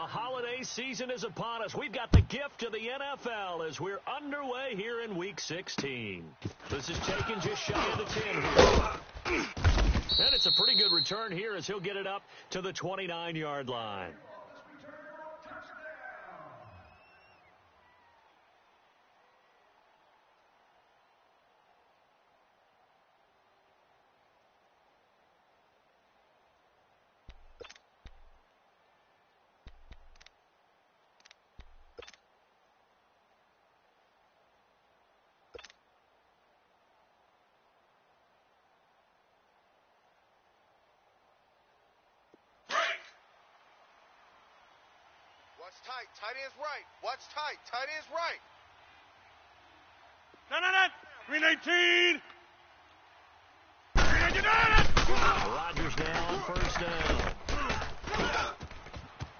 holiday season is upon us. We've got the gift of the NFL as we're underway here in Week 16. This is taken just shy of the 10 here. And it's a pretty good return here as he'll get it up to the 29-yard line. Watch tight. Tight end's right. Watch tight. Tight end's right. Green 18. Rodgers now on first down.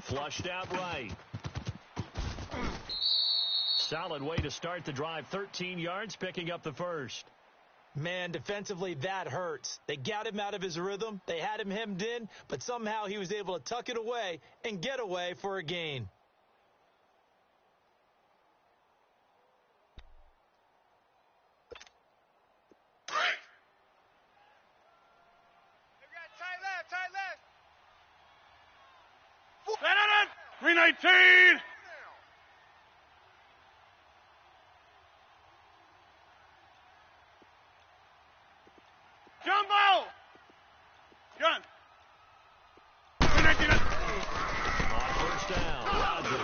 Flushed out right. Solid way to start the drive. 13 yards, picking up the first. Man, defensively, that hurts. They got him out of his rhythm. They had him hemmed in, but somehow he was able to tuck it away and get away for a gain. Green 18. Jumbo. Gun. Green 19. On first down, Rodgers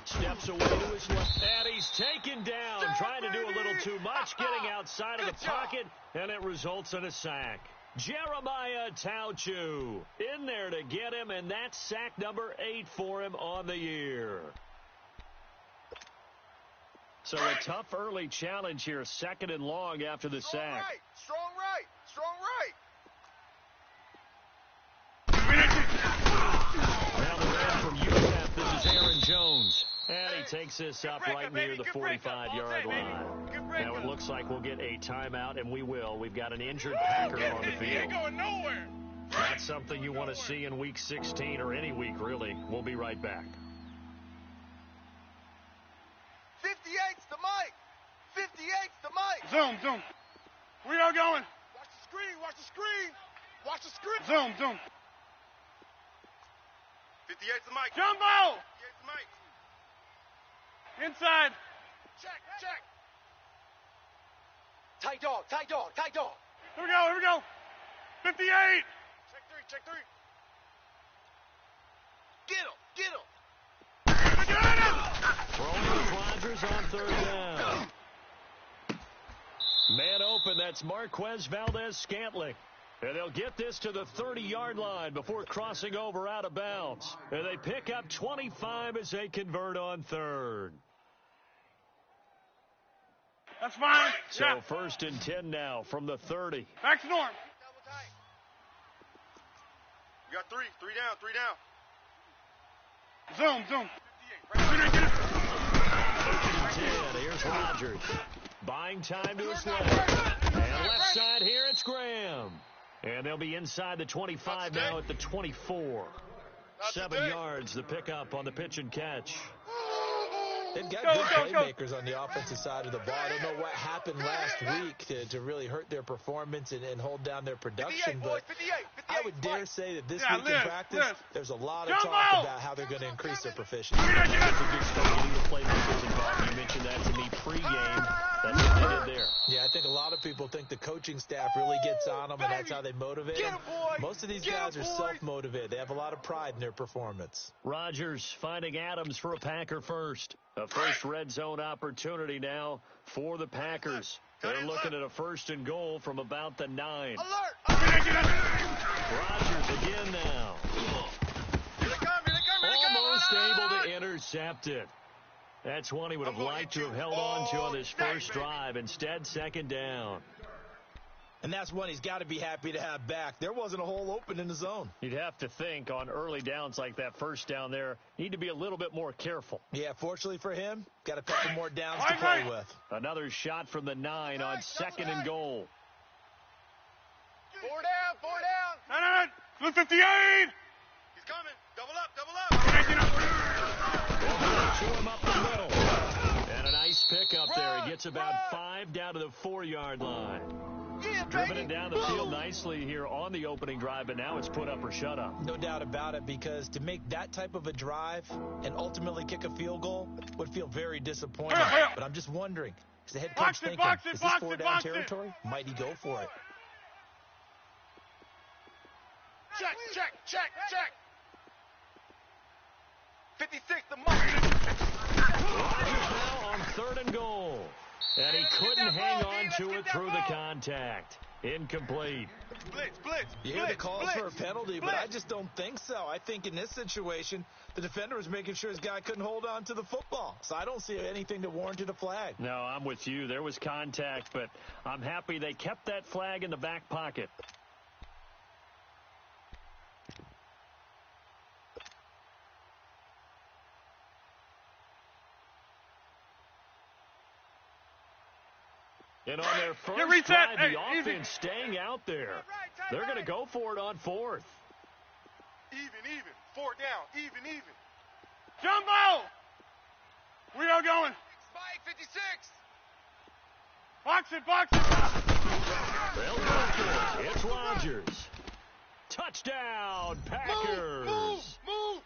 steps away to his left, and he's taken down, trying to do a little too much, getting outside of the pocket, and it results in a sack. Jeremiah Tauchu in there to get him, and that's sack number 8 for him on the year. So a tough early challenge here, 2nd and long after the sack. Strong right. Strong right. Now the man from UTEP, this is Aaron Jones. And he takes this up right near the 45-yard line. Now it looks like we'll get a timeout, and we will. We've got an injured Packer on the field. That's something you want to see in Week 16 or any week, really. We'll be right back. 58's the mic. 58's the mic. Zoom. Where y'all going? Watch the screen. Watch the screen. Watch the screen. Zoom. 58's the mic. Jumbo. 58's the mic. Inside. Check. Tight dog. Here we go. 58. Check three. Get him. Throwing with Rodgers on third down. Man open, that's Marquez Valdez-Scantling. And they'll get this to the 30-yard line before crossing over out of bounds. And they pick up 25 as they convert on third. That's fine. So 1st and 10 now from the 30. Back to norm. We got three. Three down. Zoom. 10, here's Rodgers. Buying time to his left. And left side here, it's Graham. And they'll be inside the 25 now at the 24. 7 yards, the pickup on the pitch and catch. They've got good playmakers on the offensive side of the ball. I don't know what happened last week to really hurt their performance and hold down their production, but I would dare say that this week in practice, there's a lot of talk about how they're going to increase their proficiency. That's a good start getting the playmakers involved. You mentioned that to me pregame. That's what they did there. Yeah, I think a lot of people think the coaching staff really gets on them, and that's how they motivate them. Most of these guys are self-motivated. They have a lot of pride in their performance. Rodgers finding Adams for a Packer first. A first red zone opportunity now for the Packers. They're looking at a 1st and goal from about the 9. Rodgers again now. Almost able to intercept it. That's one he would have liked to have held on to on this first drive. Instead, 2nd down. And that's one he's got to be happy to have back. There wasn't a hole open in the zone. You'd have to think on early downs like that first down there, need to be a little bit more careful. Yeah, fortunately for him, got a couple more downs to play with. Another shot from the 9 on 2nd and goal. 4 down. No. 58. He's coming. Chew him up the middle. And a nice pickup there. He gets about 5 down to the 4-yard line. Driven it down the field nicely here on the opening drive, but now it's put up or shut up. No doubt about it, because to make that type of a drive and ultimately kick a field goal would feel very disappointing. But I'm just wondering, is the head coach thinking, is this 4-down territory? Might he go for it? Check, check, check, check. 56, the mark. Rodgers now on 3rd and goal. And he couldn't hang on to it through the contact. Incomplete. Blitz, blitz, You hear the calls blitz, for a penalty, but I just don't think so. I think in this situation, the defender was making sure his guy couldn't hold on to the football. So I don't see anything that warranted a flag. No, I'm with you. There was contact, but I'm happy they kept that flag in the back pocket. And on their first drive, the offense staying out there. They're going to go for it on 4th. Even. 4 down. Even. Jumbo! We are going. Spike 56. Box it. They'll go for it. It's Rodgers. Touchdown, Packers. Move.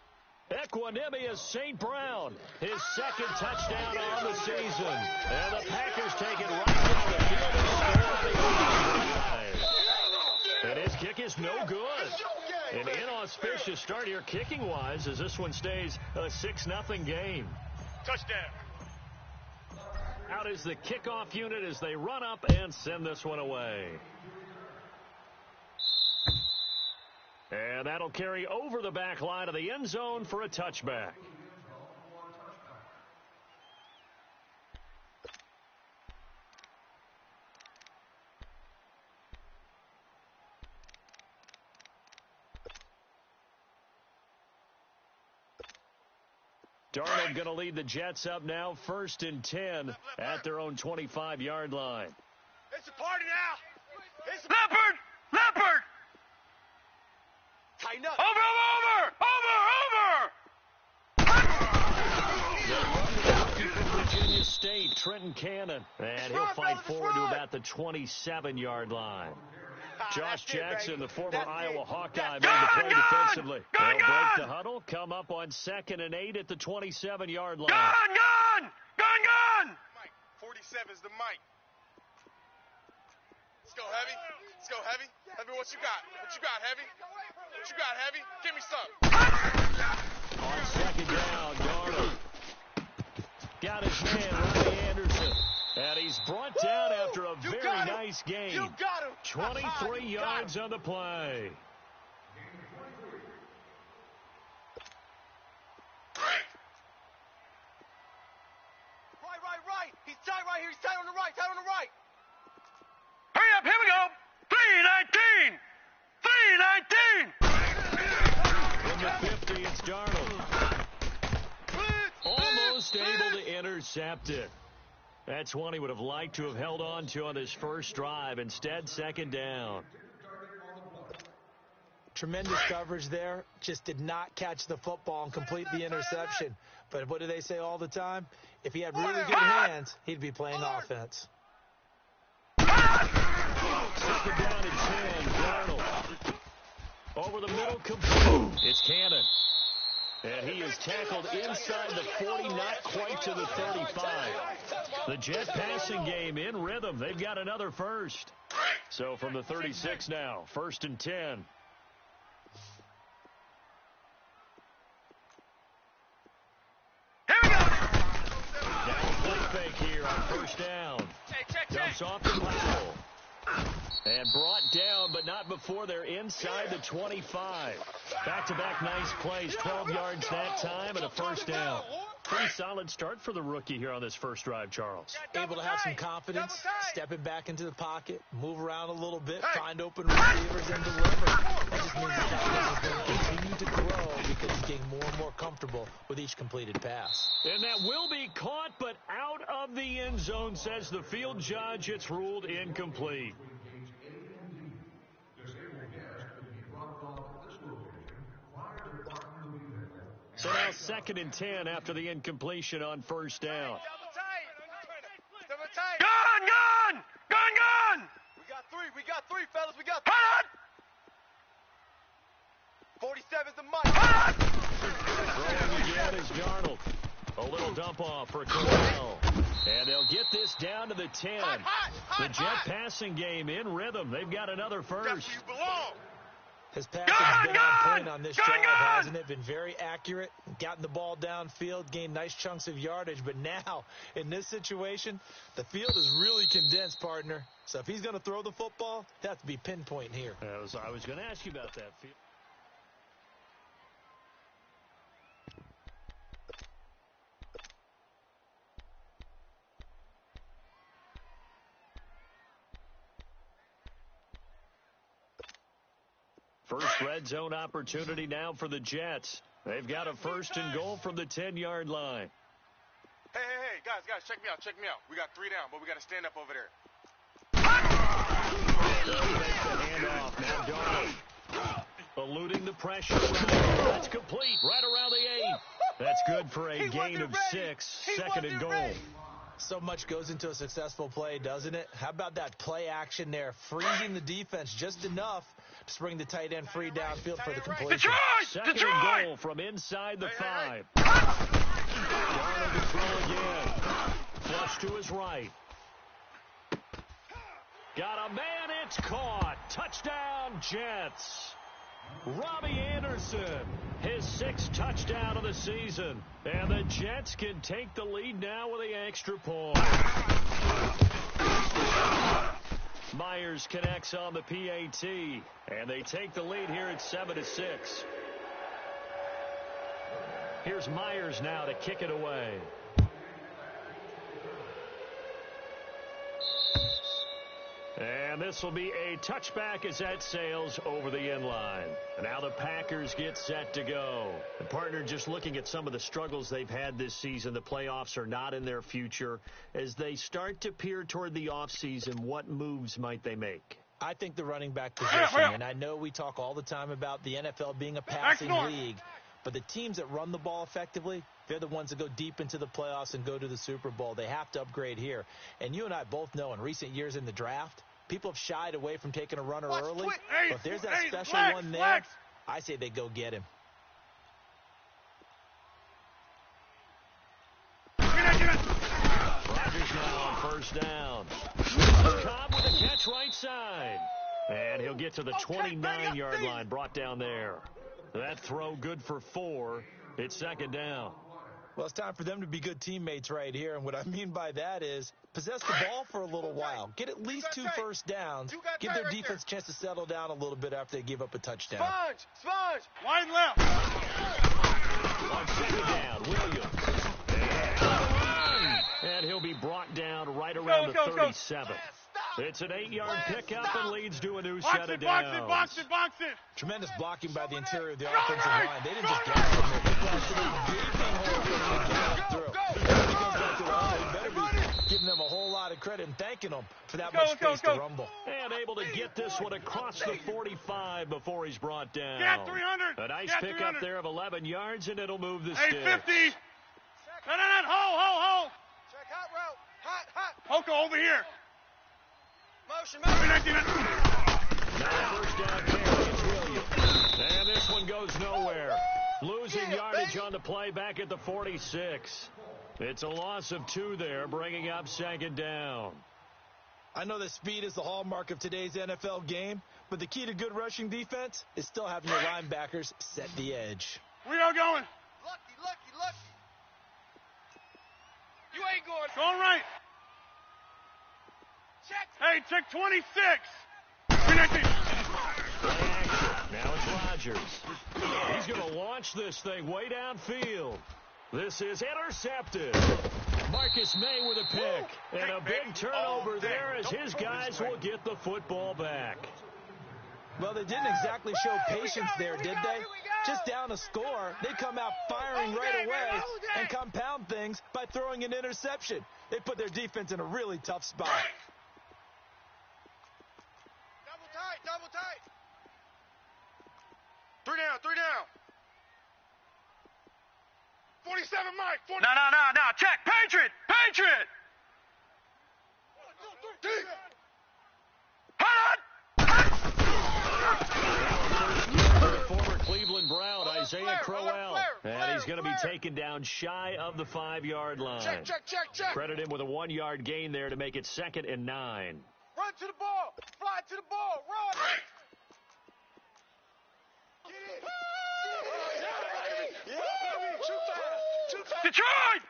Equanimous St. Brown, his 2nd touchdown on the season. And the Packers take it right down the field. And his kick is no good. An inauspicious start here kicking-wise as this one stays a 6-0 game. Touchdown. Out is the kickoff unit as they run up and send this one away. And that'll carry over the back line of the end zone for a touchback. Darnold going to lead the Jets up now, 1st and 10 at their own 25-yard line. It's a party now. It's Leopard! Tighten up. Over! From Virginia State, Trenton Cannon. And he'll fight forward to about the 27-yard line. Josh Jackson, the former Iowa Hawkeye, made the play defensively. They'll break the huddle, come up on 2nd and 8 at the 27-yard line. Gun! Mike, 47's the mic. Let's go, Heavy. Heavy, what you got? Heavy? What you got, Heavy? Give me some. On 2nd down, Darnold got his man, Ronnie Anderson. And he's brought down after a very nice game. You got him. 23 yards on the play. Right. He's tight right here. He's tight on the right. Hurry up, here we go. 3:19. In the 50, it's Darnold. Almost able to intercept it. That's one he would have liked to have held on to on his first drive. Instead, 2nd down. Tremendous coverage there. Just did not catch the football and complete the interception. But what do they say all the time? If he had really good hands, he'd be playing offense. 2nd down and 10. Darnold. Over the middle, complete. It's Cannon. And he is tackled inside the 40, not quite to the 35. The Jet passing game in rhythm. They've got another first. So from the 36 now, 1st and 10. Here we go. Now play fake here on 1st down. Jumps off the Powell. And brought down, but not before they're inside the 25. Back-to-back nice plays, 12 yards that time and a 1st down. Pretty solid start for the rookie here on this first drive, Charles. Able to have some confidence, stepping back into the pocket, move around a little bit, find open receivers, and deliver. That just means the guy is going to continue to grow because he's getting more and more comfortable with each completed pass. And that will be caught, but out of the end zone, says the field judge. It's ruled incomplete. So now 2nd and 10 after the incompletion on first down. Gun! We got three, fellas. We got Hot! 47's the mic. Throwing again is Darnold. A little dump off for Corral. And they'll get this down to the 10. The Jet passing game in rhythm. They've got another first. That's where you belong. His passing's been on point on this drive, hasn't it? Been very accurate, gotten the ball downfield, gained nice chunks of yardage. But now, in this situation, the field is really condensed, partner. So if he's going to throw the football, it has to be pinpoint here. I was going to ask you about that. First red zone opportunity now for the Jets. They've got a 1st and goal from the 10-yard line. Hey, guys, check me out. We got 3 down, but we got to stand up over there. They'll make the handoff. Now Darnold eluding the pressure. That's complete right around the 8. That's good for a gain of 6. 2nd and goal. So much goes into a successful play, doesn't it? How about that play action there, freezing the defense just enough to bring the tight end free downfield for the completion. Second and goal from inside the 5. Darnold to throw again. Flush to his right. Got a man, it's caught. Touchdown, Jets. Robbie Anderson, his 6th touchdown of the season. And the Jets can take the lead now with the extra point. Myers connects on the PAT, and they take the lead here at 7-6. Here's Myers now to kick it away. And this will be a touchback as that sails over the end line. And now the Packers get set to go. And partner, just looking at some of the struggles they've had this season, the playoffs are not in their future. As they start to peer toward the offseason, what moves might they make? I think the running back position, and I know we talk all the time about the NFL being a passing league, but the teams that run the ball effectively, they're the ones that go deep into the playoffs and go to the Super Bowl. They have to upgrade here. And you and I both know in recent years in the draft, people have shied away from taking a runner early. But if there's that special one there, I say they go get him. Rodgers now on first down. Cobb with a catch right side. And he'll get to the 29-yard line, brought down there. That throw good for 4. It's 2nd down. Well, it's time for them to be good teammates right here. And what I mean by that is possess the ball for a little while. Get at least 2 first downs. Give their defense a chance to settle down a little bit after they give up a touchdown. Sponge! Wide left. On 2nd down, Williams. And he'll be brought down right around the 37. It's an 8-yard pickup and leads to a new set of downs. Box it. Tremendous blocking by the interior of the offensive line. They didn't just get from there. They blasted a gaping hole for them to get through. It goes back to the line. They better be giving them a whole lot of credit and thanking them for that much space to rumble. And able to get this one across the 45 before he's brought down. Get 300. A nice pickup there of 11 yards, and it'll move the sticks. 850. No. Ho. Check hot route. Hot. Hoko over here. Motion. Now first down carry, it's Williams. And this one goes nowhere. Losing yardage on the play back at the 46. It's a loss of 2 there, bringing up 2nd down. I know that speed is the hallmark of today's NFL game, but the key to good rushing defense is still having your linebackers set the edge. We are going. Lucky. You ain't going. Going right. Check 26. Connecting. Now it's Rodgers. He's going to launch this thing way downfield. This is intercepted. Marcus May with a pick. And a big turnover there as his guys will get the football back. Well, they didn't exactly show patience there, did they? Just down a score, they come out firing right away and compound things by throwing an interception. They put their defense in a really tough spot. Double tight. 3 down. 47, Mike. 40. No. Check. Patriot. Former Cleveland Brown, Isaiah Crowell. And he's going to be taken down shy of the 5-yard line. Check. Credit him with a 1-yard gain there to make it 2nd and 9. Run to the ball. Fly to the ball. Run.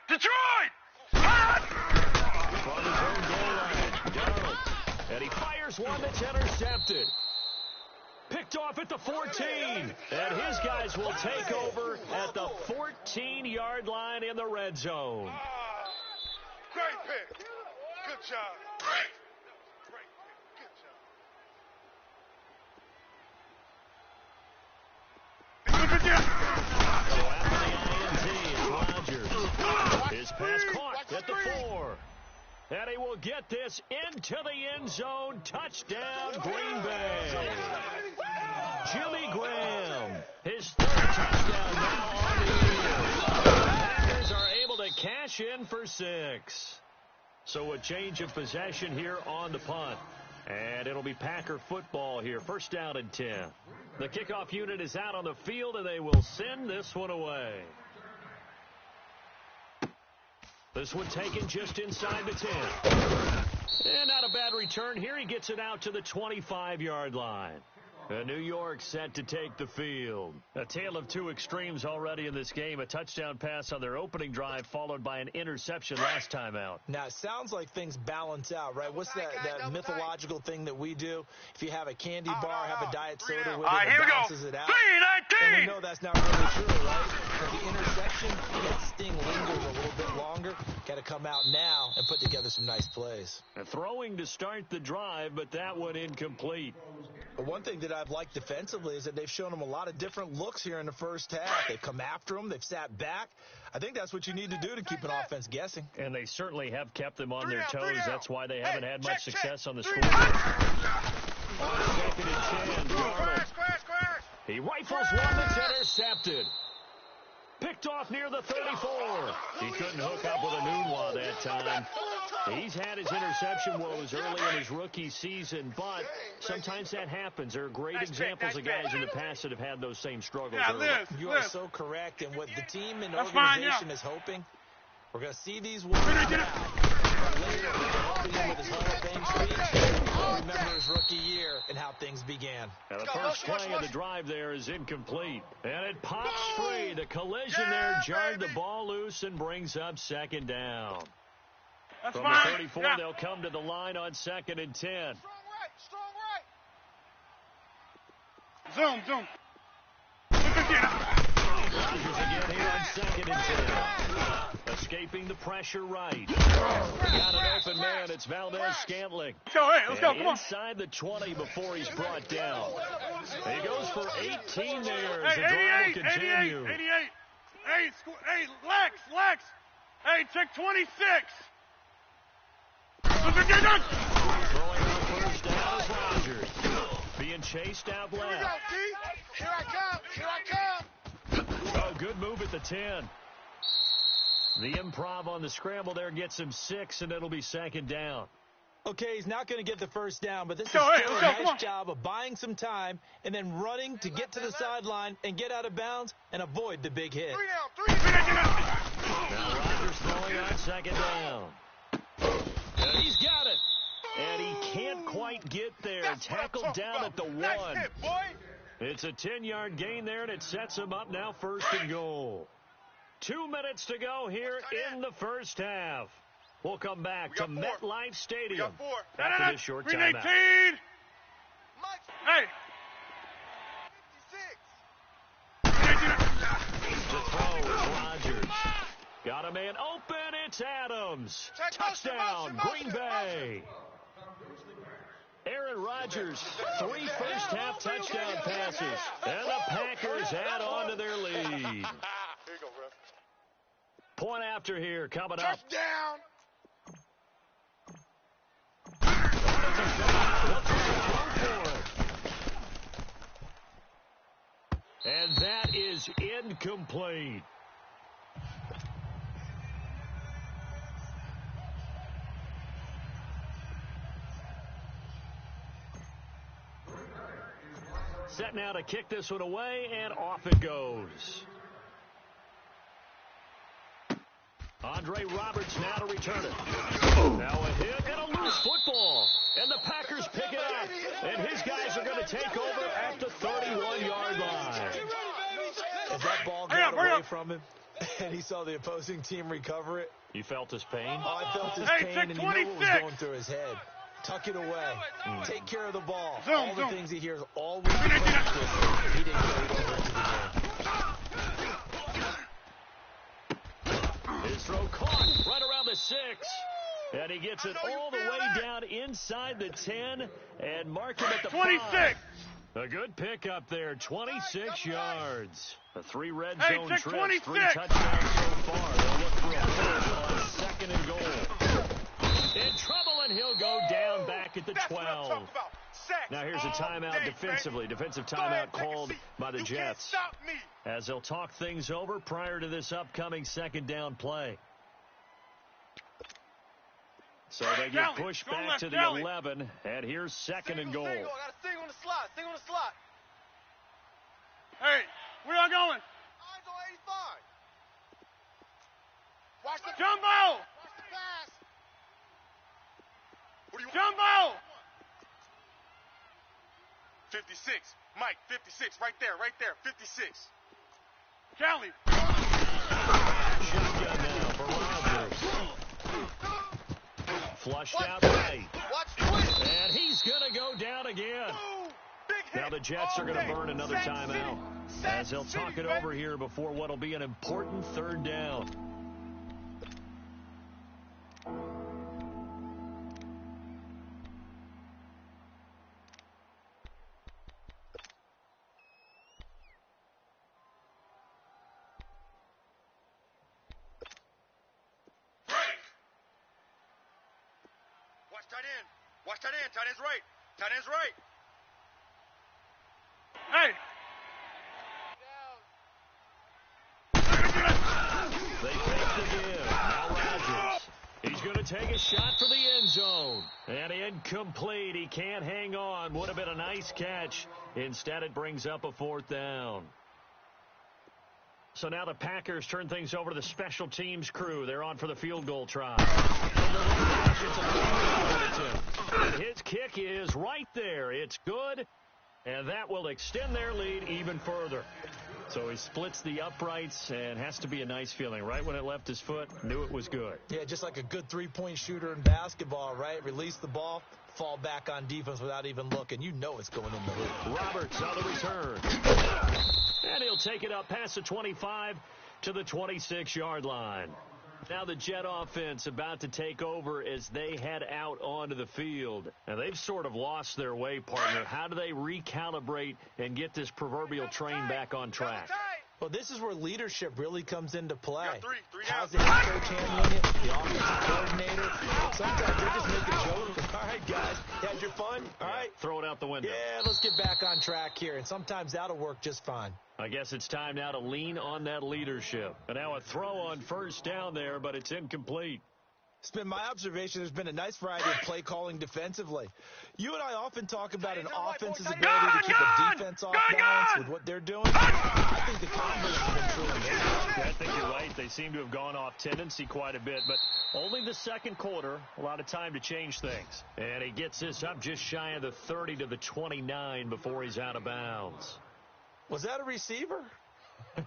Detroit! From his own goal line, Darnold. And he fires one that's intercepted. Picked off at the 14. And his guys will take over at the 14-yard line in the red zone. Great pick. Good job. Great pick. Good job. So after the INT, it's Rodgers. His pass caught at the 4. And he will get this into the end zone. Touchdown, Green Bay. Jimmy Graham, his 3rd touchdown now on the year. The Packers are able to cash in for 6. So a change of possession here on the punt. And it'll be Packer football here. 1st down and 10. The kickoff unit is out on the field, and they will send this one away. This one taken just inside the 10. And not a bad return here. He gets it out to the 25-yard line. New York set to take the field. A tale of two extremes already in this game. A touchdown pass on their opening drive followed by an interception last time out. Now, it sounds like things balance out, right? What's that mythological thing that we do? If you have a candy bar, have a diet soda with it, it balances it out. And we know that's not really true, right? For the interception, that sting lingers a little bit longer. Got to come out now and put together some nice plays. Throwing to start the drive, but that one incomplete. But one thing that I've liked defensively is that they've shown them a lot of different looks here in the first half. They've come after them. They've sat back. I think that's what you need to do to keep an offense guessing. And they certainly have kept them on their toes. That's why they haven't had much success on the score. On 2nd and 10, Darnold. He rifles one that's intercepted. Picked off near the 34. He couldn't hook up with a Nunwa that time. He's had his interception woes early in his rookie season, but sometimes that happens. There are great examples of guys in the past that have had those same struggles early. You are so correct, and what the team and organization is hoping, we're going to see these woes now. Later, helping him with his Hall of Fame speech. Remember his rookie year and how things began. And the first play of the drive there is incomplete. And it pops free. The collision there jarred the ball loose and brings up 2nd down. From the 34, they'll come to the line on 2nd and 10. Strong right. Zoom. Rodgers again here on 2nd and 10. Escaping the pressure right. Got an open man. It's Valdez-Scantling. Let's go. Come on. Inside the 20 before he's brought down. He goes for 18 there as the 88, drive will continue. 88. Hey, Lex. Hey, check 26. Throwing on 1st down is Rodgers. Being chased out left. Here I come. Oh, good move at the 10. The improv on the scramble there gets him 6, and it'll be 2nd down. Okay, he's not going to get the first down, but this is still a nice job of buying some time and then running to get to the sideline and get out of bounds and avoid the big hit. Now Rodgers throwing on 2nd down. And he's got it. And he can't quite get there. Tackled down at the 1. It's a 10-yard gain there, and it sets him up now 1st and goal. 2 minutes to go here in the first half. We'll come back to MetLife Stadium after this short timeout. Hey! To throw is Rodgers. Got a man open. It's Adams. Touchdown, Green Bay. Aaron Rodgers, 3 first-half touchdown passes. And the Packers add on to their lead. Here you go, bro. Point after here coming up. Touchdown. And that is incomplete. Set now to kick this one away, and off it goes. Andre Roberts now to return it. Now a hit and a loose football. And the Packers pick it up. And his guys are going to take over at the 31-yard line. As that ball got away from him and he saw the opposing team recover it. You felt his pain? Oh, I felt his pain, and you know what was going through his head. Tuck it away. Take care of the ball. All the things he hears all week. He didn't carry it over into the game. His throw caught right around the 6. And he gets it all the way down inside the 10 and mark him at the 26. 5. A good pickup there, 26 yards. The 3 red zone trips, 26. 3 touchdowns so far. They'll look for a third on 2nd and goal. In trouble, and he'll go down back at the 12. Now here's a timeout defensively. Defensive timeout called by the Jets, as they'll talk things over prior to this upcoming 2nd down play. So they get pushed back to the 11, and here's 2nd and goal. I got a thing on the slot. Thing on the slot. Hey, where y'all going? Eyes on 85. Watch the Jumbo! Watch the pass. What do you want? Jumbo! 56. Mike, 56. Right there, 56. Callie. Shotgun now for Rodgers. Flushed out right. And he's going to go down again. Now the Jets are going to burn another timeout, as they'll talk it over here before what will be an important 3rd down. Watch tight end. Tight end's right. Tight end's right. Hey. They fake the give. Now Rodgers. He's going to take a shot for the end zone. And incomplete. He can't hang on. Would have been a nice catch. Instead, it brings up a 4th down. So now the Packers turn things over to the special teams crew. They're on for the field goal try. His kick is right there. It's good, and that will extend their lead even further. So he splits the uprights, and has to be a nice feeling. Right when it left his foot, knew it was good. Yeah, just like a good 3-point shooter in basketball, right? Release the ball, fall back on defense without even looking. You know it's going in the hoop. Roberts on the return. And he'll take it up past the 25 to the 26-yard line. Now the Jet offense about to take over as they head out onto the field. And they've sort of lost their way, partner. How do they recalibrate and get this proverbial train back on track? Well, this is where leadership really comes into play. Three How's the down. head coach handling it? The offensive coordinator. Sometimes they're just making jokes. All right, guys, you had your fun? All right. Throw it out the window. Yeah, let's get back on track here. And sometimes that'll work just fine. I guess it's time now to lean on that leadership. And now a throw on 1st down there, but it's incomplete. It's been my observation there's been a nice variety of play calling defensively. You and I often talk about an offense's ability to keep a defense off balance with what they're doing. I think the Converse have been truly good. I think you're right. They seem to have gone off tendency quite a bit, but only the 2nd quarter. A lot of time to change things. And he gets this up just shy of the 30 to the 29 before he's out of bounds. Was that a receiver?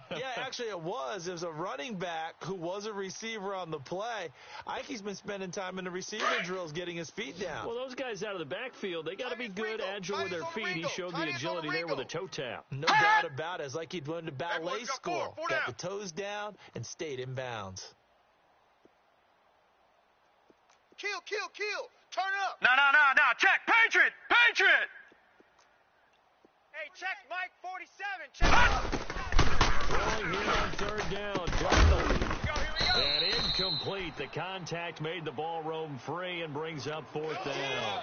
Yeah, actually it was. It was a running back who was a receiver on the play. I think he's been spending time in the receiver drills getting his feet down. Well, those guys out of the backfield, they got to be good, agile with their feet. He showed the agility there with a toe tap. No doubt about it. It's like he'd learned a ballet school. Got the toes down and stayed in bounds. Kill. Turn up. No. Check. Patriot. Hey, check Mike 47. Check. Throwing here on 3rd down. Darnold. And incomplete. The contact made the ball roam free and brings up 4th down.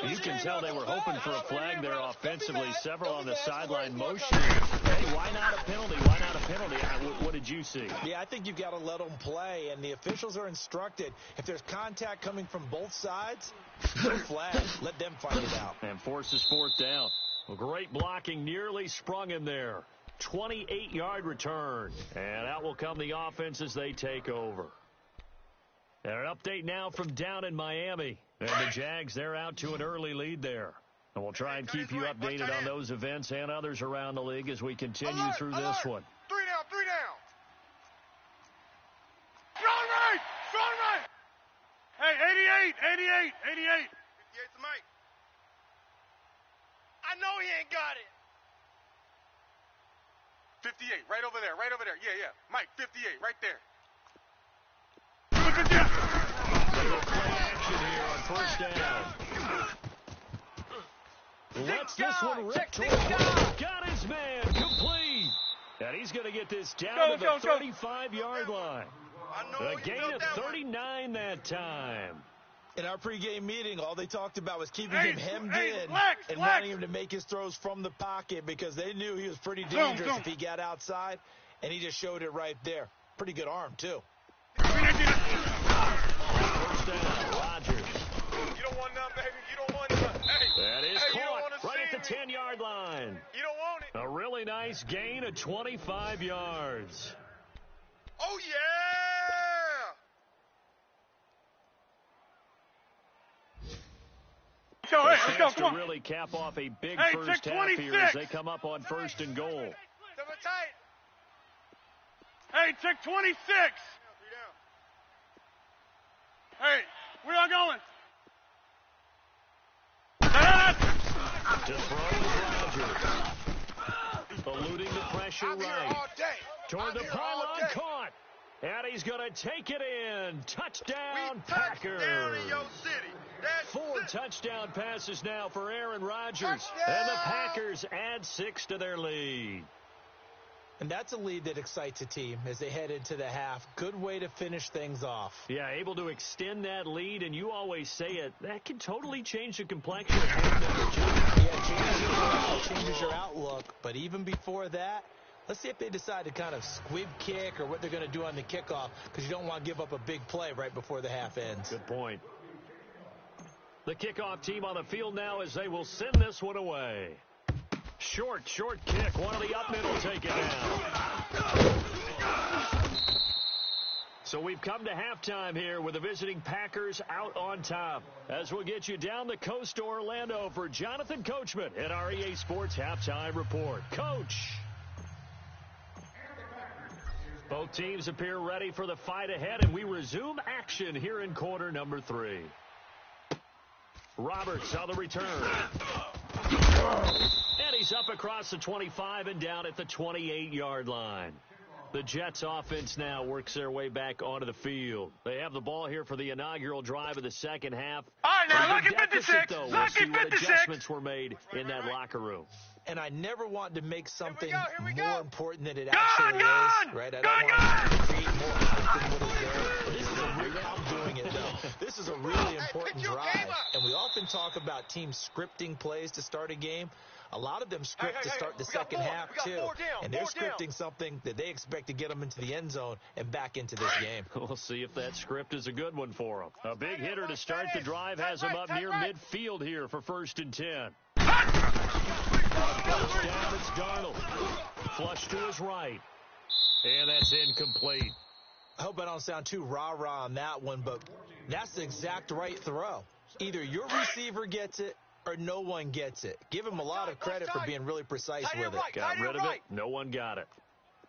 You can tell they were hoping for a flag there offensively. Several on the sideline motion. Hey, why not a penalty? What did you see? Yeah, I think you've got to let them play, and the officials are instructed. If there's contact coming from both sides, no flag. Let them fight it out. And forces 4th down. Well, great blocking, nearly sprung him there. 28-yard return. And out will come the offense as they take over. And an update now from down in Miami. And the Jags, they're out to an early lead there. And we'll try and keep you updated on those events and others around the league as we continue through this one. 3 down, 3 down. Strong right! Strong right! Hey, 88, 88, 88. 58 to Mike. I know he ain't got it. 58, right over there, right over there. Yeah, yeah. Mike, 58, right there. Look at this. Play action here on first down. Lets this one rip toward got his man complete. And he's going to get this down to the 35-yard line. A gain of 39 that time. In our pregame meeting, all they talked about was keeping him hemmed in and Lex. wanting him to make his throws from the pocket because they knew he was pretty dangerous if he got outside, and he just showed it right there. Pretty good arm, too. First down, Rodgers. You don't want none, baby. You don't want none. Hey, that is you don't want caught to right see at the 10-yard line. You don't want it. A really nice gain of 25 yards. Oh, yeah. Go, hey, let's go, To come on. really cap off a big Hey, first check half here 26. as they come up on first and goal. Double tight. Hey, check 26. 3 down. Hey, where y'all going? To throw is Rodgers. Eluding the pressure I'm here right. all day. Toward I'm the here all pylon, day. caught. And he's going to take it in. Touchdown, We Packers. touchdown in your city. That's 4 it. touchdown passes now for Aaron Rodgers. Touchdown. And the Packers add 6 to their lead. And that's a lead that excites a team as they head into the half. Good way to finish things off. Yeah, able to extend that lead, and you always say it, that can totally change the complexion of game. Yeah, changes your outlook. But even before that, let's see if they decide to kind of squib kick or what they're going to do on the kickoff, because you don't want to give up a big play right before the half ends. Good point. The kickoff team on the field now as they will send this one away. Short kick. One of the up middle take it down. So we've come to halftime here with the visiting Packers out on top. As we'll get you down the coast to Orlando for Jonathan Coachman at our EA Sports Halftime Report. Coach. Both teams appear ready for the fight ahead, and we resume action here in quarter number 3. Roberts on the return. And he's up across the 25 and down at the 28-yard line. The Jets offense now works their way back onto the field. They have the ball here for the inaugural drive of the second half. All right, now, Pretty good lucky 56. deficit, though. We'll Lucky see what 56. adjustments were made in that locker room. And I never want to make something Here we go. more important than it actually is. Right? I don't want to create more hype than what is there. But this is a real, I'm doing it, though. This is a really important drive. And we often talk about teams scripting plays to start a game. A lot of them script to start the second half, too. And they're scripting something that they expect to get them into the end zone and back into this game. We'll see if that script is a good one for them. A big hitter to start the drive has them up near midfield here for 1st and 10. First down, it's Darnold. Flush to his right. And that's incomplete. I hope I don't sound too rah-rah on that one, but that's the exact right throw. Either your receiver gets it or no one gets it. Give him a lot of credit for being really precise with it. Got rid of it. No one got it.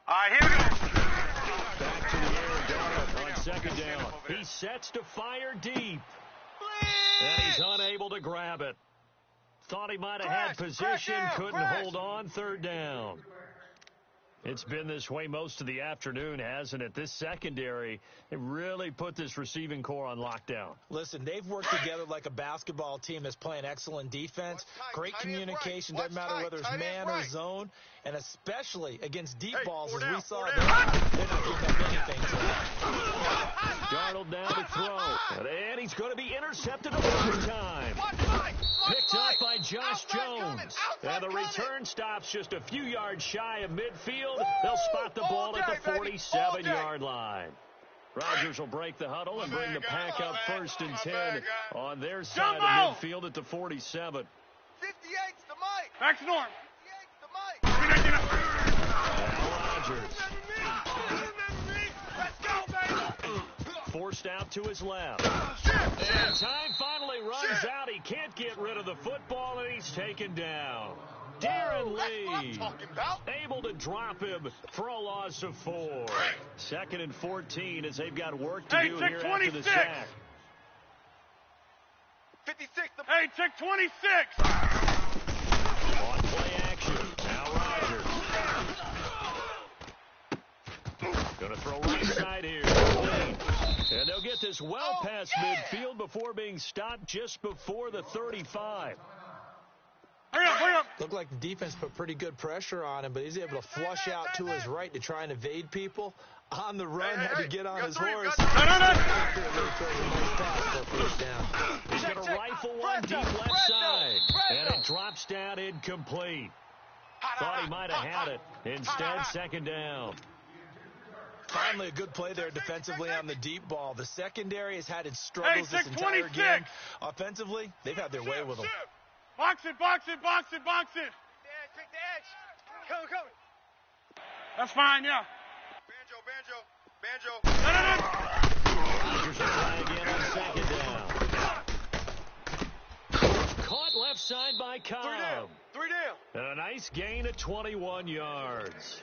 All right, here we go. Back to the air, Darnold on second down. He sets to fire deep. And he's unable to grab it. Thought he might have had position, couldn't hold on. 3rd down. It's been this way most of the afternoon, hasn't it? This secondary, they really put this receiving core on lockdown. Listen, they've worked together like a basketball team that's playing excellent defense, great communication, doesn't matter whether it's man or zone, and especially against deep balls, as we saw, they're not giving up anything to them. Darnold now to throw. And he's going to be intercepted a 4th time. Picked up by Josh Jones. And the return stops just a few yards shy of midfield. They'll spot the ball at the 47-yard line. Rodgers will break the huddle and bring the Pack up 1st and 10 on their side of midfield at the 47. 58's the Mike. Back to norm. Rodgers. Forced out to his left. And time finally runs out. He can't get rid of the football, and he's taken down. Darren Lee able to drop him for a loss of 4. 2nd and 14 as they've got work to do here after the sack. 56. Hey, check 26. On play action. Now Rodgers. Going to throw right side here. And they'll get this well past midfield before being stopped just before the 35. Hurry up. Looked like the defense put pretty good pressure on him, but he's able to flush out to his right to try and evade people. On the run, had to get on his horse. He's going to rifle one deep left side. And it drops down incomplete. Thought he might have had it. Instead, 2nd down. Finally, a good play there defensively on the deep ball. The secondary has had its struggles this entire game. Offensively, they've had their way with them. Box it. Take the edge. Come. That's fine, yeah. Banjo. Rodgers will try again on 2nd down. Caught left side by Cobb. 3 down. And a nice gain of 21 yards.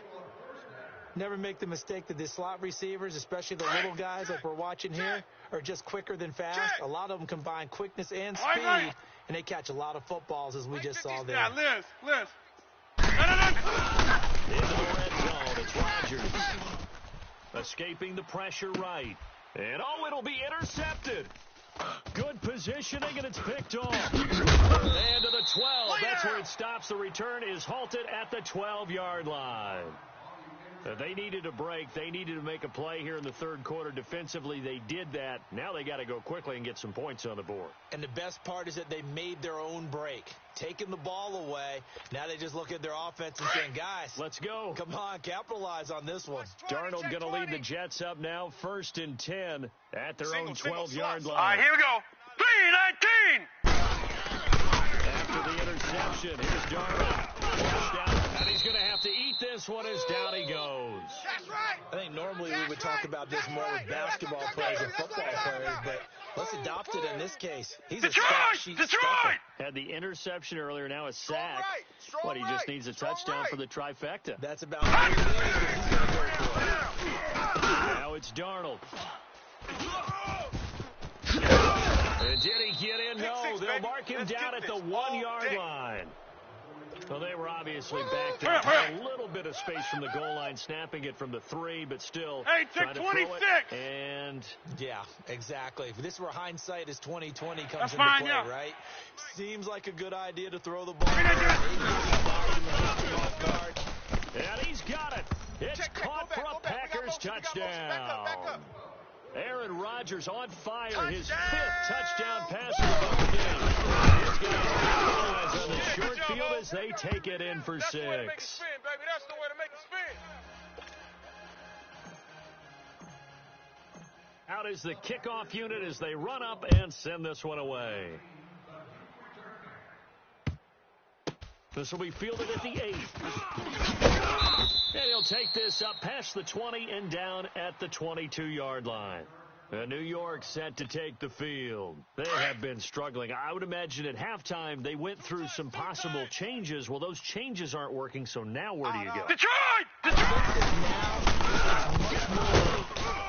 Never make the mistake that the slot receivers, especially the little guys like we're watching here, are just quicker than fast. A lot of them combine quickness and speed, and they catch a lot of footballs, as we just saw there. Yeah, Liz. Into the red zone, it's Rodgers. Escaping the pressure right. And, it'll be intercepted. Good positioning, and it's picked off. And to the 12. That's where it stops. The return is halted at the 12-yard line. They needed a break. They needed to make a play here in the 3rd quarter. Defensively, they did that. Now they got to go quickly and get some points on the board. And the best part is that they made their own break. Taking the ball away. Now they just look at their offense and saying, guys, let's go. Come on, capitalize on this one. Darnold going to lead the Jets up now. 1st and 10 at their own 12-yard line. All right, here we go. 3-19. After the interception, here's Darnold. Pushed out, and he's going to have to eat this one as down he goes. That's right. I think normally we would talk about this more with basketball players and football players, but let's adopt it in this case. He's a stat sheet stuffer. Had the interception earlier, now a sack. He just needs a touchdown for the trifecta. That's about what it is. He's going to go for it. Now it's Darnold. And did he get in? No, they'll mark him down at the 1-yard line. Well, they were obviously backed up. A little bit of space from the goal line, snapping it from the 3, but still trying to 26. throw it. And yeah, exactly. If this were hindsight as 2020 comes into play, right? Seems like a good idea to throw the ball. And he's got it. It's caught for a Packers touchdown. Back up. Aaron Rodgers on fire. His 5th touchdown pass of the ball game. He's going to capitalize on the short field as they take it in for 6. That's the way to make it spin, baby. That's the way to make it spin. Out is the kickoff unit as they run up and send this one away. This will be fielded at the 8. And he'll take this up past the 20 and down at the 22-yard line. New York set to take the field. They have been struggling. I would imagine at halftime they went through some possible changes. Well, those changes aren't working, so now where do you go? Detroit! Now it's much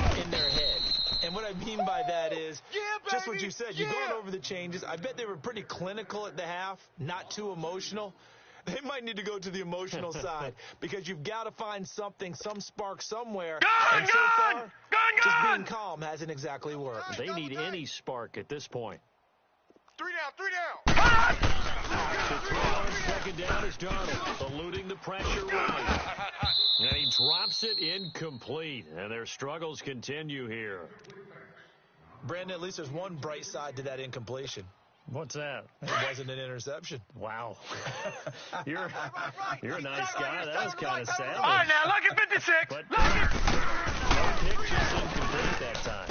more in their head. And what I mean by that is just what you said. You're going over the changes. I bet they were pretty clinical at the half, not too emotional. They might need to go to the emotional side because you've got to find something, some spark somewhere. And so far, just being calm hasn't exactly worked. They need any spark at this point. 3 down. To throw on 2nd down is Darnold, eluding the pressure right. And he drops it incomplete, and their struggles continue here. Brandon, at least there's one bright side to that incompletion. What's that? It wasn't an interception. Wow. You're a nice guy. That was kind of sad. All right, now, look at 56. But no pitch is incomplete that time.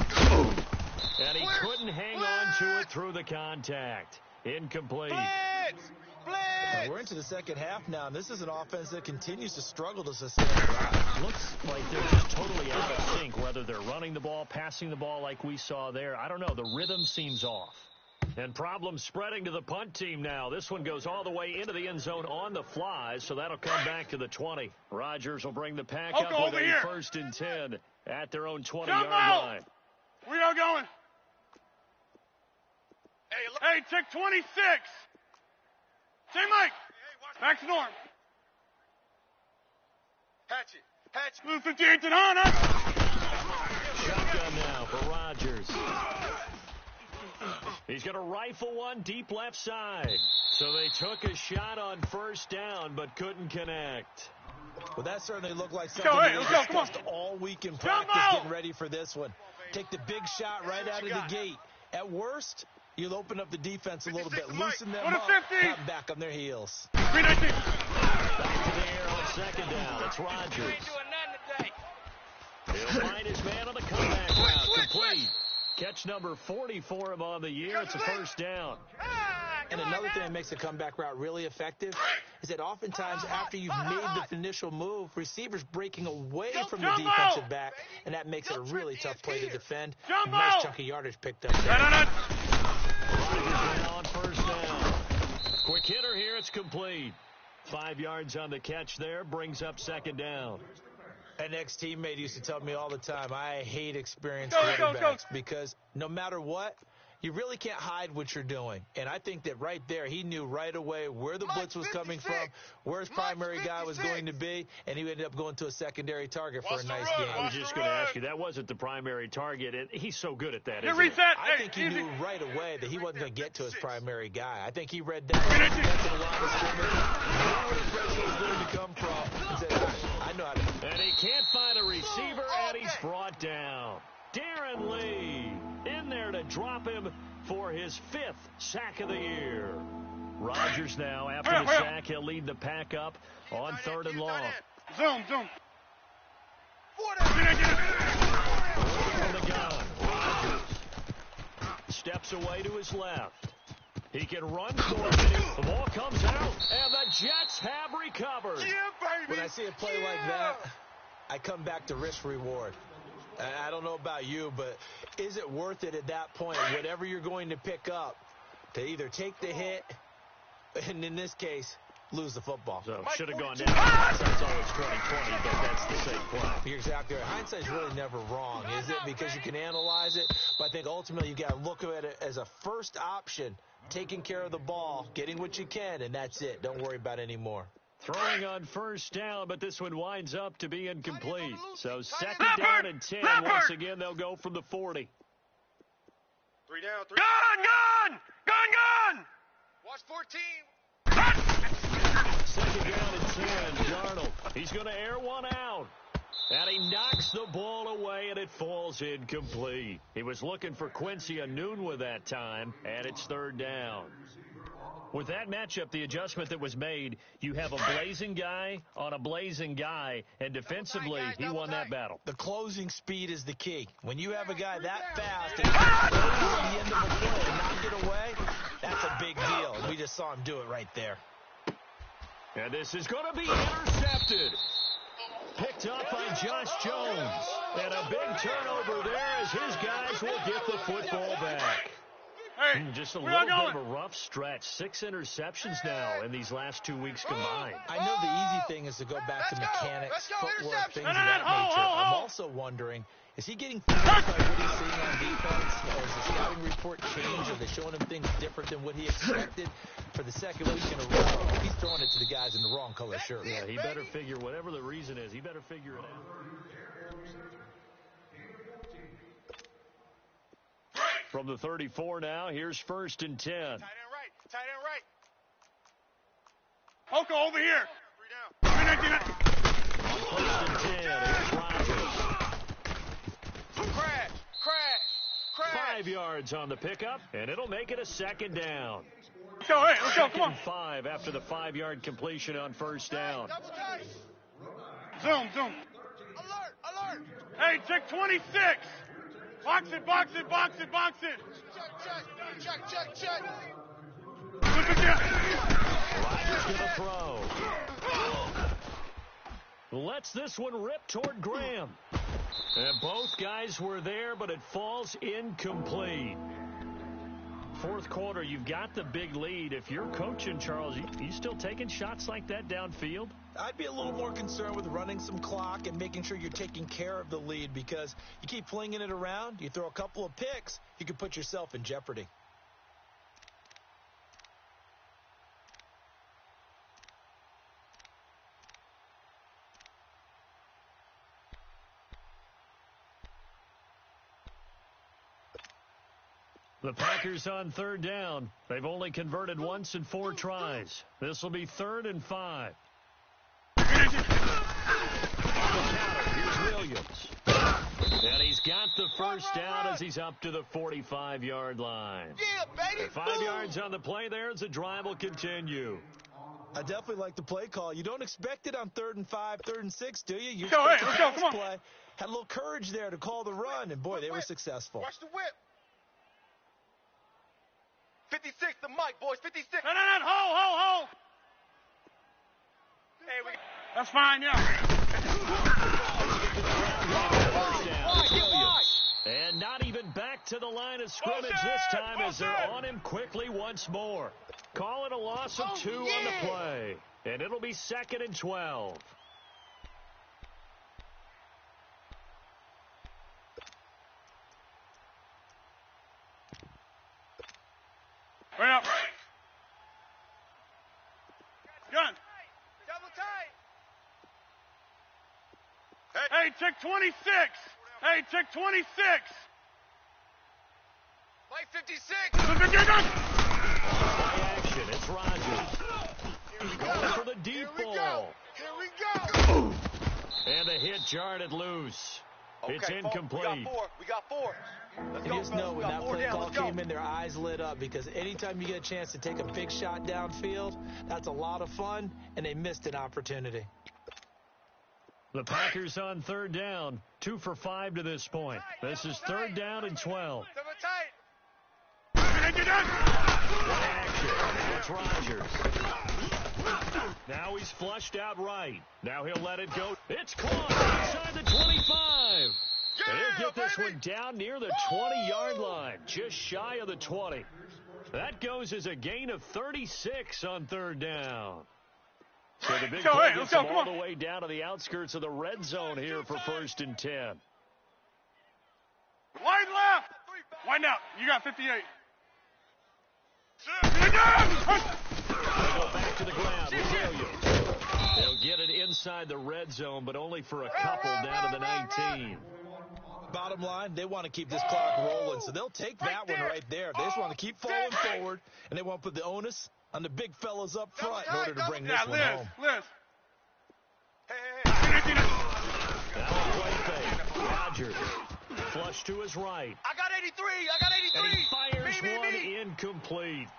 And he couldn't hang on to it through the contact. Incomplete. Blitz! As we're into the second half now, and this is an offense that continues to struggle to sustain a drive. Looks like they're just totally out of sync, whether they're running the ball, passing the ball like we saw there. I don't know. The rhythm seems off. And problems spreading to the punt team now. This one goes all the way into the end zone on the fly, so that'll come back to the 20. Rodgers will bring the pack up with a 1st and 10 at their own 20-yard line. We are going. Hey, check 26. Say, Mike. Back to norm. Hatch it. Move 58 to on, huh? Shotgun now for Rodgers. He's going to rifle one deep left side. So they took a shot on 1st down, but couldn't connect. Well, that certainly looked like something they discussed all week in practice getting ready for this one. Take the big shot right out of the gate. At worst, you'll open up the defense a little bit, loosen them up, come back on their heels. 319. Back to the air on 2nd down. It's Rodgers. He'll find his man on the comeback route. Complete. Catch number 40 for him on the year. It's a 1st down. And another thing that makes the comeback route really effective is that oftentimes after you've made the initial move, receivers breaking away from the defensive back, and that makes it a really tough play to defend. A nice chunk of yardage picked up there. Rodgers on 1st down. Quick hitter here. It's complete. 5 yards on the catch there. Brings up 2nd down. An ex-teammate used to tell me all the time, I hate experienced quarterbacks because no matter what, you really can't hide what you're doing. And I think that right there, he knew right away where the blitz was coming from, where his primary guy was going to be, and he ended up going to a secondary target for a nice game. I was just going to ask you, that wasn't the primary target, and he's so good at that, isn't he? I think he knew right away that he wasn't going to get to his primary guy. I think he read down the defensive line of scrimmage, knew where the pressure was going to come from, and said, I know how to. And he can't find a receiver, and he's brought down. Darren Lee in there to drop him for his 5th sack of the year. Rodgers now, after the sack, he'll lead the pack up on 3rd and long. Zoom. From the gun, Rodgers steps away to his left. He can run for it. The ball comes out, and the Jets have recovered. When I see a play like that, I come back to risk-reward. I don't know about you, but is it worth it at that point, whatever you're going to pick up, to either take the hit, and in this case, lose the football? So should have gone down. Hindsight's always 20/20, but that's the same play. You're exactly right. Hindsight's really never wrong, is it? Because you can analyze it, but I think ultimately you got to look at it as a first option, taking care of the ball, getting what you can, and that's it. Don't worry about any more. Throwing on 1st down, but this one winds up to be incomplete. So 2nd down and 10. Once again, they'll go from the 40. 3 down, 3. Gun! Watch 14. 2nd down and 10. Darnold. He's going to air one out. And he knocks the ball away, and it falls incomplete. He was looking for Quincy Enunwa that time, and it's 3rd down. With that matchup, the adjustment that was made, you have a blazing guy on a blazing guy, and defensively, he won that battle. The closing speed is the key. When you have a guy that fast and at the end of a play and not get away, that's a big deal. And we just saw him do it right there. And this is going to be intercepted. Picked up by Josh Jones. And a big turnover there as his guys will get the football back. Hey, just a little bit of a rough stretch. 6 interceptions now in these last 2 weeks combined. I know the easy thing is to go back to mechanics, footwork, things of that nature. I'm also wondering, is he getting fooled by what he's seeing on defense? Or is the scouting report changed? Are they showing him things different than what he expected? For the 2nd week in a row, he's throwing it to the guys in the wrong color shirt. Yeah, he better figure, whatever the reason is, he better figure it out. From the 34 now, here's 1st and 10. Tight end right. Hoko over here. 3 down. 1st and 10, here's Rodgers. Crash. 5 yards on the pickup, and it'll make it a 2nd down. Let's go, come on. 5 after the 5-yard completion on 1st down. Zoom. Alert. Hey, check 26. Box it. Check. Look at that. Rodgers going to throw. Lets this one rip toward Graham. And both guys were there, but it falls incomplete. Fourth quarter, you've got the big lead. If you're coaching, Charles, you still taking shots like that downfield? I'd be a little more concerned with running some clock and making sure you're taking care of the lead, because you keep flinging it around, you throw a couple of picks, you could put yourself in jeopardy. The Packers on third down. They've only converted once in 4 tries. This will be 3rd and 5. On the counter, here's Williams. And he's got the first down as he's up to the 45-yard line. Yeah, baby. 5 yards on the play there as the drive will continue. I definitely like the play call. You don't expect it on 3rd and 5, 3rd and 6, do you? You Go, hey, expect let's go, a pass come on. play. Had a little courage there to call the run, and boy, they were successful. Watch the whip. 56 to Mike, boys. 56. No. Hold. Hey, That's fine, yeah. And not even back to the line of scrimmage this time as they're on him quickly once more. Call it a loss of 2 on the play. And it'll be 2nd and 12. Right up. Gun. Double tight. Hey, check 26. Hey, check 26. Mike 56. Play action. It's Rodgers. Going for the deep ball. Here we go. And the hit jarred it loose. It's incomplete. We got 4. And you just know when that play call came in, their eyes lit up, because anytime you get a chance to take a big shot downfield, that's a lot of fun, and they missed an opportunity. The Packers on third down, 2 for 5 to this point. This is 3rd down and 12. Double tight. It's Rodgers. Now he's flushed out right. Now he'll let it go. It's caught inside the 25. He'll get this one down near the 20-yard line, just shy of the 20. That goes as a gain of 36 on 3rd down. So the big play gets them all the way down to the outskirts of the red zone here for 1st and 10. Wide left. Wide out. You got 58. They go back to the ground with Williams. They'll get it inside the red zone, but only for a couple down to the 19. Bottom line, they want to keep this clock rolling, so they'll take that one right there. They just want to keep falling forward, and they want to put the onus on the big fellas up front in order to bring this one home. Liz. Now a play fake. Rodgers flush to his right. I got 83. And he fires one incomplete.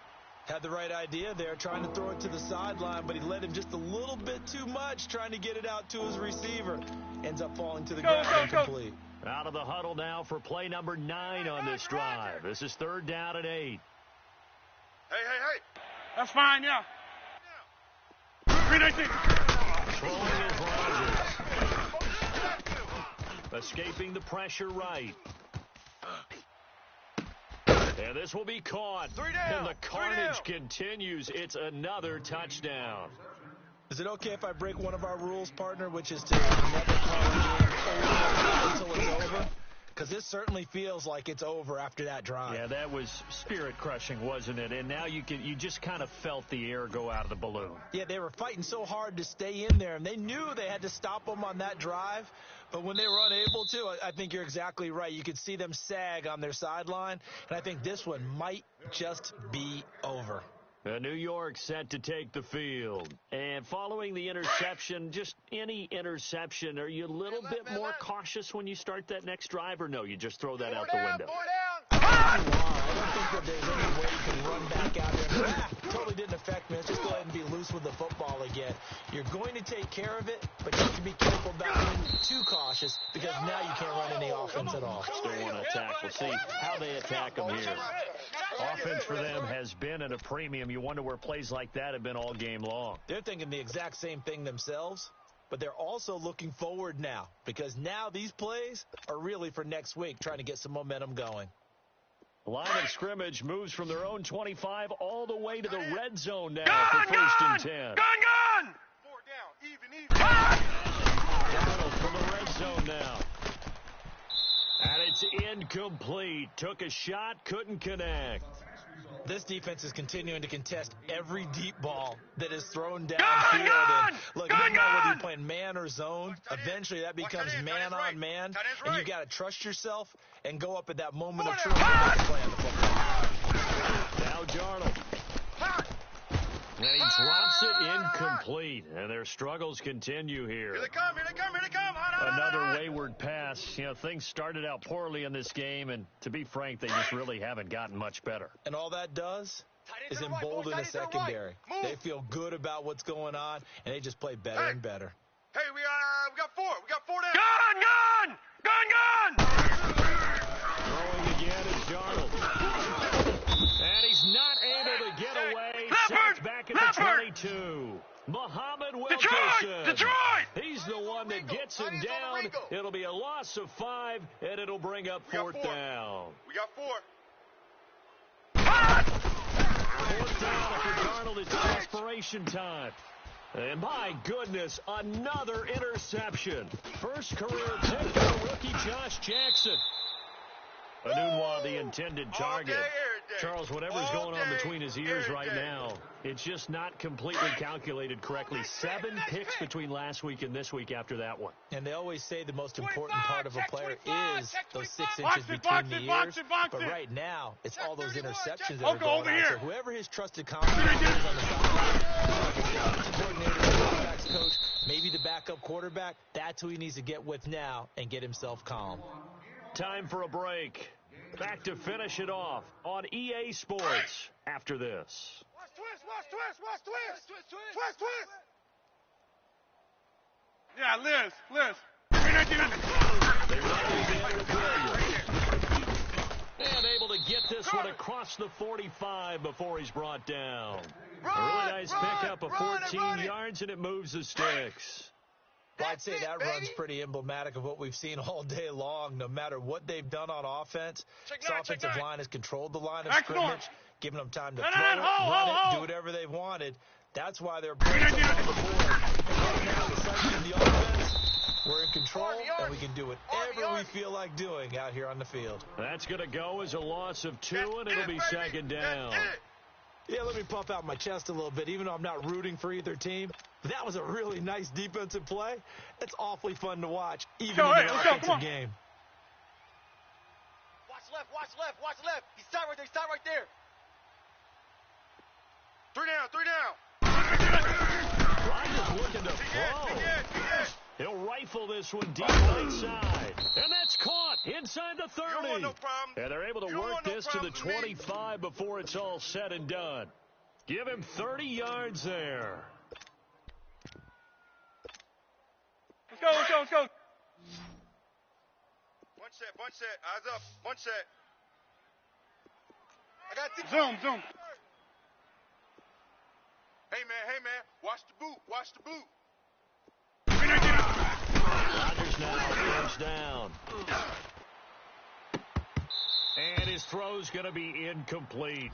Had the right idea there, trying to throw it to the sideline, but he let him just a little bit too much, trying to get it out to his receiver. Ends up falling to the ground incomplete. Out of the huddle now for play number 9 on this drive. This is 3rd down and 8. Hey. That's fine, yeah. 319. Throwing is Rodgers. Escaping the pressure right. And this will be caught. 3 down. And the carnage continues. It's another touchdown. Is it okay if I break one of our rules, partner, which is to never call a game until it's over? Because this certainly feels like it's over after that drive. Yeah, that was spirit-crushing, wasn't it? And now you just kind of felt the air go out of the balloon. Yeah, they were fighting so hard to stay in there, and they knew they had to stop them on that drive. But when they were unable to, I think you're exactly right. You could see them sag on their sideline, and I think this one might just be over. New York set to take the field. And following the interception, just any interception, are you a little bit more cautious when you start that next drive, or no, you just throw that out the window? I don't think that there's any way you can run back out there. Totally didn't affect me. Let's just go ahead and be loose with the football again. You're going to take care of it, but you have to be careful about being too cautious, because now you can't run any offense at all. Still want to attack. We'll see how they attack them here. Offense for them has been at a premium. You wonder where plays like that have been all game long. They're thinking the exact same thing themselves, but they're also looking forward now because now these plays are really for next week, trying to get some momentum going. Line of scrimmage moves from their own 25 all the way to the red zone now for first and 10. Gun! 4 down. Even. Darnold from the red zone now. And it's incomplete. Took a shot, couldn't connect. This defense is continuing to contest every deep ball that is thrown downfield. Look, no matter whether you're playing man or zone, eventually that becomes man on man, and you got to trust yourself and go up at that moment of truth and play on the football. Now Darnold. And he drops it incomplete. And their struggles continue here. Here they come. Another wayward pass. You know, things started out poorly in this game, and to be frank, they just really haven't gotten much better. And all that does is embolden the secondary. They feel good about what's going on, and they just play better and better. Hey, we got 4. We got 4 down. Gun! Throwing again is Darnold. And he's not able to get away. Sacked back at the 22. Muhammad Wilkerson. Detroit! He's the one that gets him down. It'll be a loss of 5, and it'll bring up 4th down. We got 4. 4th down after Darnold. It's desperation time. And my goodness, another interception. First career pick for rookie Josh Jackson. Enunwa, the intended target. Charles, whatever's going on between his ears right now, it's just not completely calculated correctly. 7 picks between last week and this week after that one. And they always say the most important part of a player is those 6 inches between the ears. But right now, it's all those interceptions that are going on. So whoever his trusted confidant is on the sideline, coordinator, quarterback's coach, maybe the backup quarterback, that's who he needs to get with now and get himself calm. Time for a break. Back to finish it off on EA Sports after this. Watch twist. Yeah, Liz. They run and able to get this one across the 45 before he's brought down. A really nice pickup of 14 yards, and it moves the sticks. Well, I'd say that run's pretty emblematic of what we've seen all day long. No matter what they've done on offense, this offensive line has controlled the line of scrimmage, giving them time to throw it, run it, do whatever they've wanted. That's why they're putting on the board. Right now, the offense, we're in control, and we can do whatever we feel like doing out here on the field. That's going to go as a loss of 2, and it'll be 2nd down. Yeah, let me puff out my chest a little bit, even though I'm not rooting for either team. That was a really nice defensive play. It's awfully fun to watch, even in the offensive game. Watch left. He's tied right there. 3 down. Rogers looking to throw. He'll rifle this one deep right side. And that's caught inside the 30. You don't want no problem. And they're able to work this to the 25 before it's all said and done. Give him 30 yards there. Let's go. Bunch set. Eyes up. Bunch set. I got Zoom. Hey, man. Watch the boot. Rodgers now goes down. And his throw's going to be incomplete.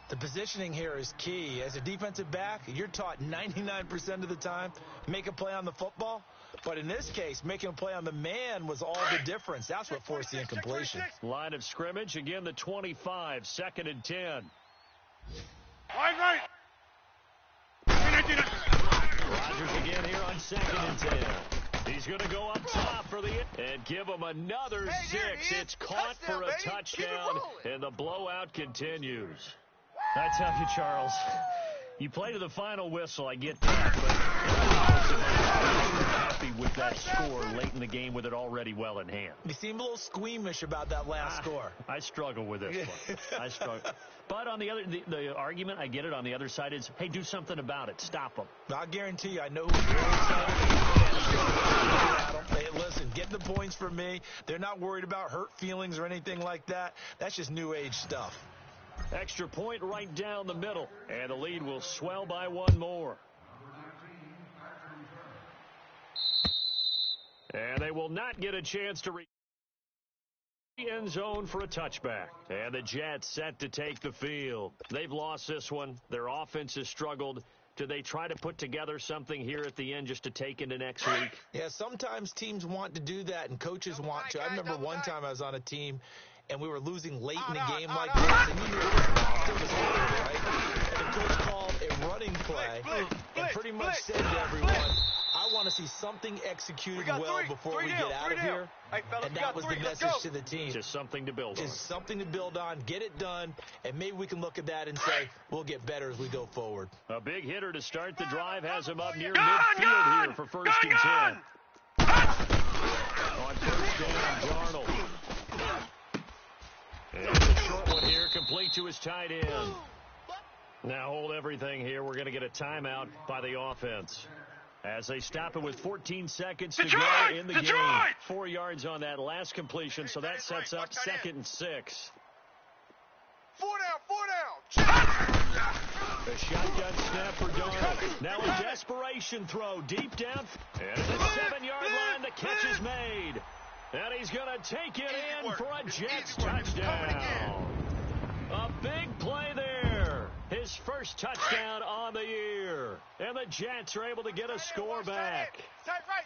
The positioning here is key. As a defensive back, you're taught 99% of the time, make a play on the football. But in this case, making a play on the man was all the difference. That's what forced the incompletion. Line of scrimmage, again the 25, 2nd and 10. Right. Rodgers again here on 2nd and 10. He's going to go up top for the and give him another 6. It's caught for a touchdown, and the blowout continues. I tell you, Charles, you play to the final whistle, I get that, but happy with that score late in the game with it already well in hand. You seem a little squeamish about that last score. I struggle with this one. I struggle. But on the other, the argument, I get it, on the other side is, hey, do something about it. Stop them. I guarantee you, I know who's really excited. Hey, listen, get the points for me. They're not worried about hurt feelings or anything like that. That's just new age stuff. Extra point right down the middle. And the lead will swell by one more. And they will not get a chance to reach the end zone for a touchback. And the Jets set to take the field. They've lost this one. Their offense has struggled. Do they try to put together something here at the end just to take into next week? Yeah, sometimes teams want to do that and coaches want to. I remember one time I was on a team and we were losing late in a game like this, and you knew it was horrible, right? And the coach called a running play and pretty much said to everyone, I want to see something executed well before we get out of here. And that was the message to the team. Just something to build on. Just something to build on, get it done, and maybe we can look at that and say, we'll get better as we go forward. A big hitter to start the drive has him up near midfield here for first and 10. On first down, Darnold. And the short one here, complete to his tight end. Now hold everything here. We're going to get a timeout by the offense. As they stop it with 14 seconds to go in the game. 4 yards on that last completion, so that sets up 2nd and 6. 4 down. A shotgun snap for Darnold. Now a desperation throw deep down. And at the 7-yard line, the catch is made. And he's going to take it in for a Jets touchdown. A big play there. His first touchdown on the year. And the Jets are able to get a score back. Tight right.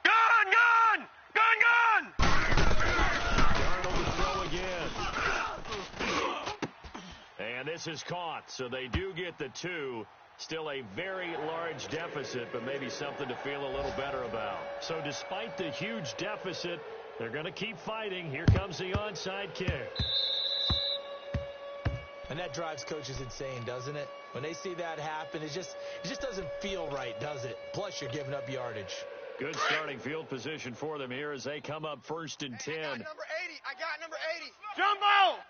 Gun! Darnold to throw again. And this is caught, so they do get the 2. Still a very large deficit, but maybe something to feel a little better about. So despite the huge deficit, they're going to keep fighting. Here comes the onside kick. And that drives coaches insane, doesn't it? When they see that happen, it just doesn't feel right, does it? Plus, you're giving up yardage. Good starting field position for them here as they come up first and 10. I got number 80. Jumbo!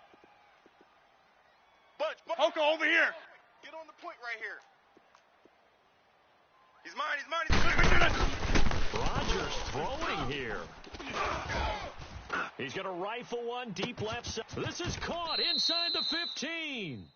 Bunch. Hoko, over here. Get on the point right here. He's mine. Rodgers throwing here. He's going to rifle one deep left side. This is caught inside the 15.